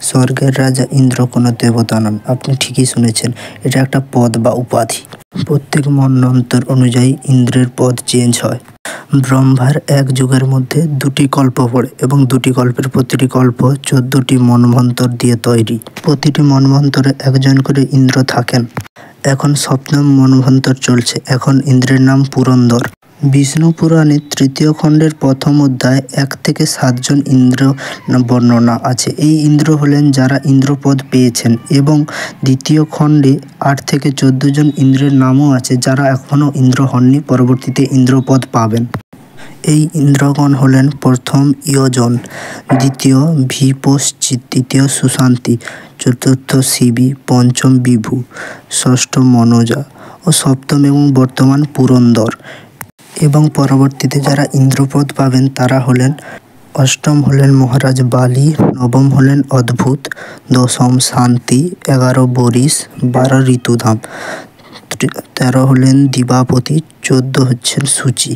স্বর্গের রাজা ইন্দ্র কোনো দেবতা নন। আপনি ঠিকই শুনেছেন, এটা একটা পদ বা উপাধি। প্রত্যেক মন্বন্তর অনুযায়ী ইন্দ্রের পদ চেঞ্জ হয়। ব্রহ্মার এক যুগের মধ্যে 2টি কল্প পড়ে এবং 2টি কল্পের প্রতিটি কল্প 14টি মন্বন্তর দিয়ে তৈরি। প্রতিটি মন্বন্তরে একজন করে ইন্দ্র থাকেন। এখন 7ম মন্বন্তর চলছে। এখন ইন্দ্রের নাম পুরন্দর। বিষ্ণু পুরাণের 3য় খণ্ডের 1ম অধ্যায় 1 থেকে 7 জন ইন্দ্র বর্ণনা আছে। এই ইন্দ্র হলেন যারা ইন্দ্রপদ পেয়েছেন, এবং 2য় খণ্ডে 8 থেকে 14 জন ইন্দ্রের নামও আছে যারা এখনও ইন্দ্র হননি, পরবর্তীতে ইন্দ্রপদ পাবেন। এই ইন্দ্রগণ হলেন: প্রথম ইয়জন, দ্বিতীয় ভিপশ্চিত, তৃতীয় সুশান্তি, চতুর্থ শিবী, পঞ্চম বিভু, ষষ্ঠ মনোজা ও সপ্তম এবং বর্তমান পুরন্দর। এবং পরবর্তীতে যারা ইন্দ্রপদ পাবেন তারা হলেন: অষ্টম হলেন মহারাজ বালি, নবম হলেন অদ্ভুত, 10ম শান্তি, 11 বরিশ, 12 ঋতুধাম, 13 হলেন দিবাপতি, 14 হচ্ছেন সূচি।